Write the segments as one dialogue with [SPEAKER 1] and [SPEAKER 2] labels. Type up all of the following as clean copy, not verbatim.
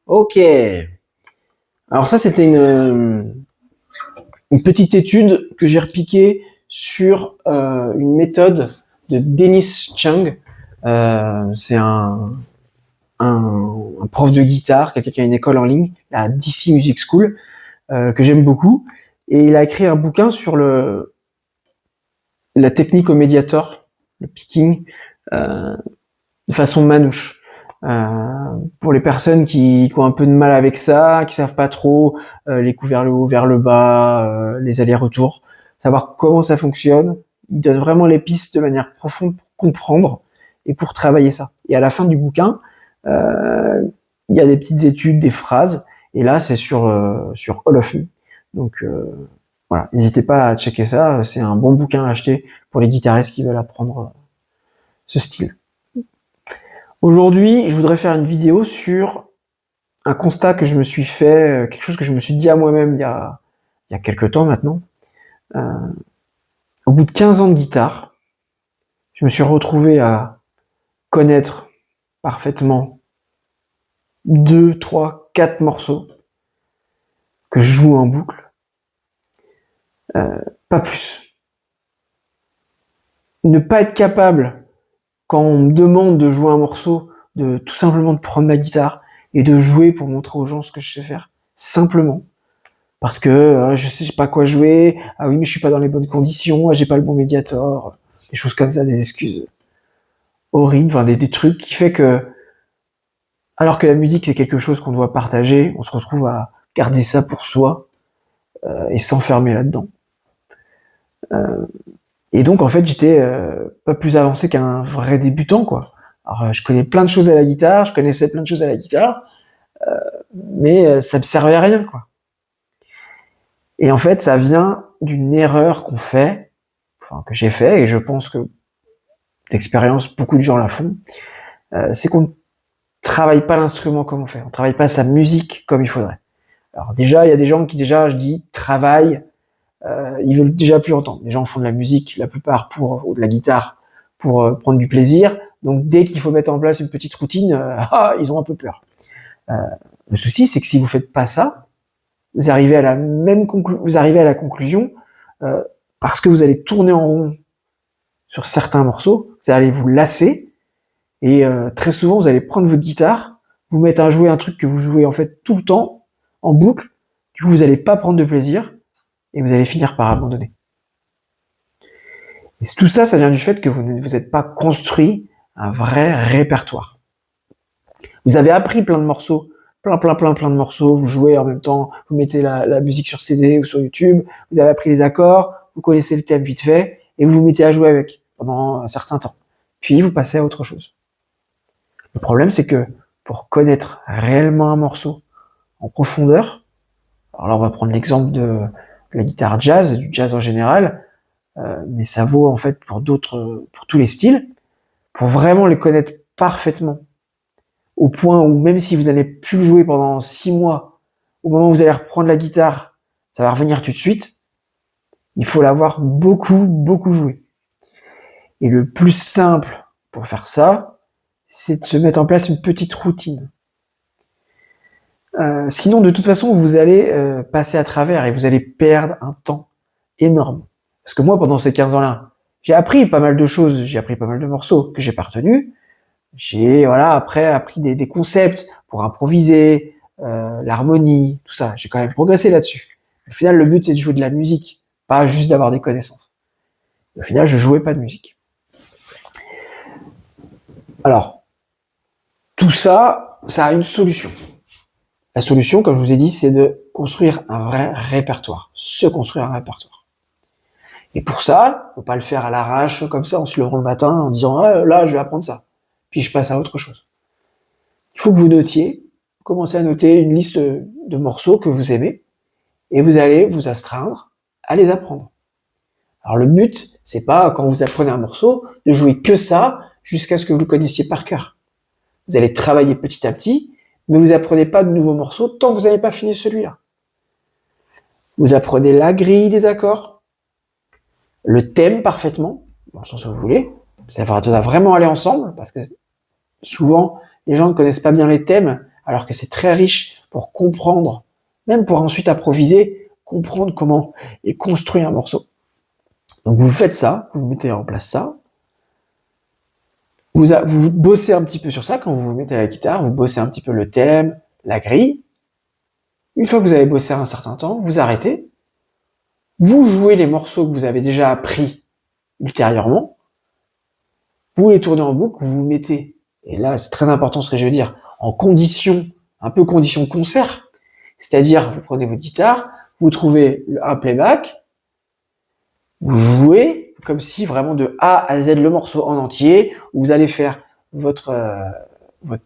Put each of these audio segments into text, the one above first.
[SPEAKER 1] Ok. Alors ça, c'était une petite étude que j'ai repiquée sur une méthode de Dennis Chung. C'est un prof de guitare, quelqu'un qui a une école en ligne, la DC Music School, que j'aime beaucoup. Et il a écrit un bouquin sur la technique au médiator, le picking, de façon manouche. Pour les personnes qui ont un peu de mal avec ça, qui savent pas trop les coups vers le haut, vers le bas, les allers-retours, savoir comment ça fonctionne, il donne vraiment les pistes de manière profonde pour comprendre et pour travailler ça. Et à la fin du bouquin, il y a des petites études, des phrases, et là c'est sur All of Me. Donc voilà, n'hésitez pas à checker ça, c'est un bon bouquin à acheter pour les guitaristes qui veulent apprendre ce style. Aujourd'hui, je voudrais faire une vidéo sur un constat que je me suis fait, quelque chose que je me suis dit à moi-même il y a quelques temps maintenant. Au bout de 15 ans de guitare, je me suis retrouvé à connaître parfaitement 2, 3, 4 morceaux que je joue en boucle. Pas plus. Ne pas être capable, quand on me demande de jouer un morceau, de tout simplement de prendre ma guitare et de jouer pour montrer aux gens ce que je sais faire, simplement. Parce que je sais pas quoi jouer, ah oui mais je suis pas dans les bonnes conditions, j'ai pas le bon médiator, des choses comme ça, des excuses horribles, enfin des trucs qui fait que, alors que la musique c'est quelque chose qu'on doit partager, on se retrouve à garder ça pour soi et s'enfermer là-dedans. Et donc en fait j'étais pas plus avancé qu'un vrai débutant quoi. Alors je connais plein de choses à la guitare, je connaissais plein de choses à la guitare, mais ça me servait à rien quoi. Et en fait ça vient d'une erreur qu'on fait, enfin que j'ai fait, et je pense que l'expérience, beaucoup de gens la font, c'est qu'on ne travaille pas l'instrument comme on fait, on travaille pas sa musique comme il faudrait. Alors déjà, il y a des gens qui déjà, je dis, travaillent, ils veulent déjà plus entendre. Les gens font de la musique, la plupart ou de la guitare, pour prendre du plaisir. Donc dès qu'il faut mettre en place une petite routine, ils ont un peu peur. Le souci, c'est que si vous faites pas ça, vous arrivez à la conclusion, parce que vous allez tourner en rond sur certains morceaux, vous allez vous lasser, et très souvent vous allez prendre votre guitare, vous mettre à jouer un truc que vous jouez en fait tout le temps, en boucle, du coup vous allez pas prendre de plaisir, et vous allez finir par abandonner. Et tout ça, ça vient du fait que vous n'êtes pas construit un vrai répertoire. Vous avez appris plein de morceaux, plein de morceaux, vous jouez en même temps, vous mettez la musique sur CD ou sur YouTube, vous avez appris les accords, vous connaissez le thème vite fait, et vous vous mettez à jouer avec pendant un certain temps. Puis vous passez à autre chose. Le problème, c'est que pour connaître réellement un morceau en profondeur, alors là on va prendre l'exemple de la guitare jazz, du jazz en général, mais ça vaut en fait pour tous les styles, pour vraiment les connaître parfaitement, au point où même si vous n'allez plus le jouer pendant 6 mois, au moment où vous allez reprendre la guitare, ça va revenir tout de suite, il faut l'avoir beaucoup joué. Et le plus simple pour faire ça, c'est de se mettre en place une petite routine. Sinon, de toute façon, vous allez passer à travers et vous allez perdre un temps énorme. Parce que moi, pendant ces 15 ans-là, j'ai appris pas mal de choses, j'ai appris pas mal de morceaux que j'ai pas retenus. J'ai après appris des concepts pour improviser, l'harmonie, tout ça. J'ai quand même progressé là-dessus. Au final, le but, c'est de jouer de la musique, pas juste d'avoir des connaissances. Au final, je jouais pas de musique. Alors, tout ça, ça a une solution. La solution, comme je vous ai dit, c'est de construire un vrai répertoire. Se construire un répertoire. Et pour ça, faut pas le faire à l'arrache, comme ça, en se levant le matin, en disant, ah, là, je vais apprendre ça. Puis je passe à autre chose. Il faut que vous notiez, commencez à noter une liste de morceaux que vous aimez, et vous allez vous astreindre à les apprendre. Alors le but, c'est pas, quand vous apprenez un morceau, de jouer que ça, jusqu'à ce que vous le connaissiez par cœur. Vous allez travailler petit à petit, mais vous apprenez pas de nouveaux morceaux tant que vous n'avez pas fini celui-là. Vous apprenez la grille des accords, le thème parfaitement, dans le sens où vous voulez. Ça doit vraiment aller ensemble, parce que souvent, les gens ne connaissent pas bien les thèmes, alors que c'est très riche pour comprendre, même pour ensuite improviser, comprendre comment et construire un morceau. Donc vous faites ça, vous mettez en place ça, vous bossez un petit peu sur ça quand vous vous mettez à la guitare, vous bossez un petit peu le thème, la grille. Une fois que vous avez bossé un certain temps, vous arrêtez, vous jouez les morceaux que vous avez déjà appris ultérieurement, vous les tournez en boucle, vous vous mettez, et là c'est très important ce que je veux dire, en condition, un peu condition concert, c'est-à-dire vous prenez votre guitare, vous trouvez un playback, vous jouez comme si vraiment de A à Z le morceau en entier, où vous allez faire votre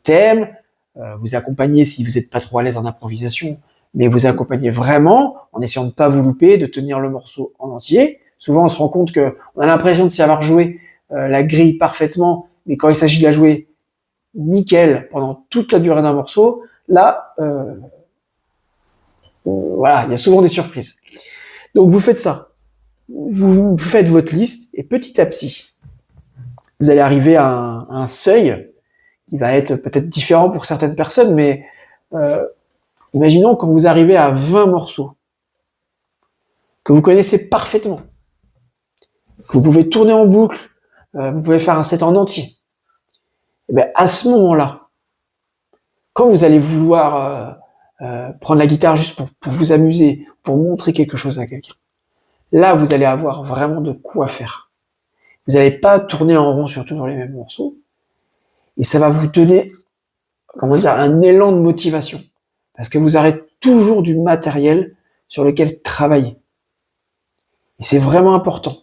[SPEAKER 1] thème, vous accompagnez si vous n'êtes pas trop à l'aise en improvisation, mais vous accompagnez vraiment en essayant de ne pas vous louper, de tenir le morceau en entier. Souvent on se rend compte que on a l'impression de savoir jouer la grille parfaitement, mais quand il s'agit de la jouer nickel pendant toute la durée d'un morceau, là, voilà, il y a souvent des surprises. Donc vous faites ça. Vous faites votre liste et petit à petit, vous allez arriver à un seuil qui va être peut-être différent pour certaines personnes, mais imaginons quand vous arrivez à 20 morceaux que vous connaissez parfaitement, que vous pouvez tourner en boucle, vous pouvez faire un set en entier. Et bien à ce moment-là, quand vous allez vouloir prendre la guitare juste pour vous amuser, pour montrer quelque chose à quelqu'un, là, vous allez avoir vraiment de quoi faire. Vous n'allez pas tourner en rond sur toujours les mêmes morceaux. Et ça va vous donner, comment dire, un élan de motivation. Parce que vous aurez toujours du matériel sur lequel travailler. Et c'est vraiment important.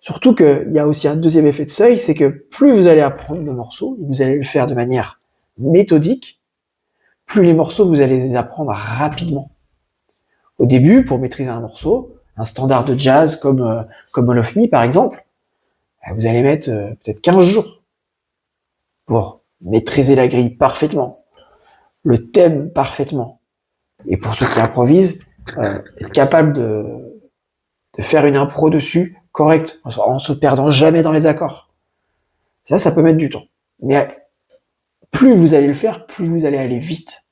[SPEAKER 1] Surtout qu'il y a aussi un deuxième effet de seuil, c'est que plus vous allez apprendre de morceaux, et vous allez le faire de manière méthodique, plus les morceaux, vous allez les apprendre rapidement. Au début, pour maîtriser un morceau, un standard de jazz comme All of Me par exemple, vous allez mettre peut-être 15 jours pour maîtriser la grille parfaitement, le thème parfaitement. Et pour ceux qui improvisent, être capable de faire une impro dessus correcte, en se perdant jamais dans les accords. Ça peut mettre du temps. Mais plus vous allez le faire, plus vous allez aller vite.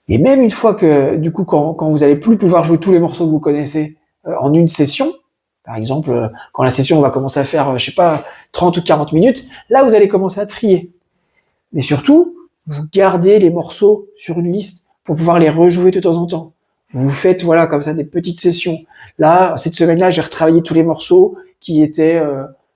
[SPEAKER 1] Et même une fois que, du coup, quand vous allez plus pouvoir jouer tous les morceaux que vous connaissez en une session, par exemple, quand la session va commencer à faire, je sais pas, 30 ou 40 minutes, là, vous allez commencer à trier. Mais surtout, vous gardez les morceaux sur une liste pour pouvoir les rejouer de temps en temps. Vous faites, voilà, comme ça, des petites sessions. Là, cette semaine-là, j'ai retravaillé tous les morceaux qui étaient,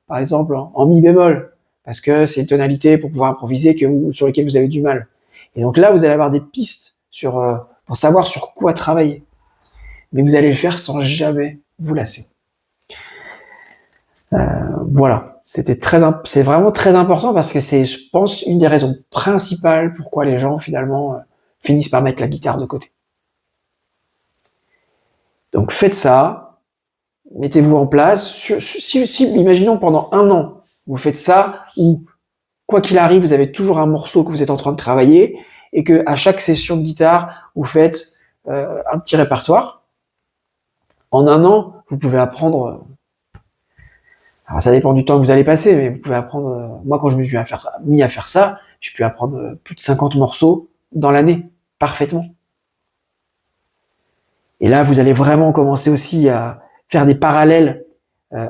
[SPEAKER 1] par exemple, en mi bémol, parce que c'est une tonalité pour pouvoir improviser sur lesquelles vous avez du mal. Et donc là, vous allez avoir des pistes pour savoir sur quoi travailler. Mais vous allez le faire sans jamais vous lasser. Voilà, c'est vraiment très important parce que c'est, je pense, une des raisons principales pourquoi les gens finalement finissent par mettre la guitare de côté. Donc faites ça, mettez-vous en place. Si imaginons pendant 1 an, vous faites ça, ou quoi qu'il arrive, vous avez toujours un morceau que vous êtes en train de travailler, et que à chaque session de guitare, vous faites un petit répertoire. En 1 an, vous pouvez apprendre. Alors ça dépend du temps que vous allez passer, mais vous pouvez apprendre. Moi, quand je me suis mis à faire ça, j'ai pu apprendre plus de 50 morceaux dans l'année, parfaitement. Et là, vous allez vraiment commencer aussi à faire des parallèles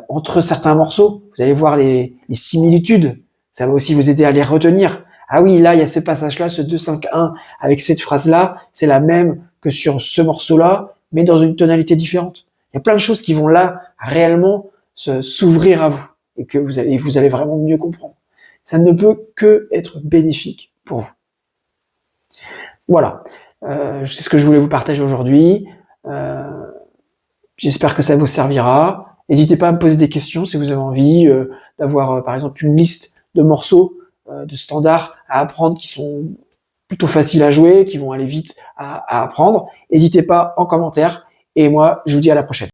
[SPEAKER 1] entre certains morceaux. Vous allez voir les similitudes. Ça va aussi vous aider à les retenir. Ah oui, là, il y a ce passage-là, ce 2-5-1, avec cette phrase-là, c'est la même que sur ce morceau-là, mais dans une tonalité différente. Il y a plein de choses qui vont là réellement s'ouvrir à vous et que vous allez vraiment mieux comprendre. Ça ne peut que être bénéfique pour vous. Voilà, c'est ce que je voulais vous partager aujourd'hui. J'espère que ça vous servira. N'hésitez pas à me poser des questions si vous avez envie d'avoir par exemple une liste de morceaux de standards à apprendre qui sont plutôt faciles à jouer, qui vont aller vite à apprendre. N'hésitez pas en commentaire et moi je vous dis à la prochaine.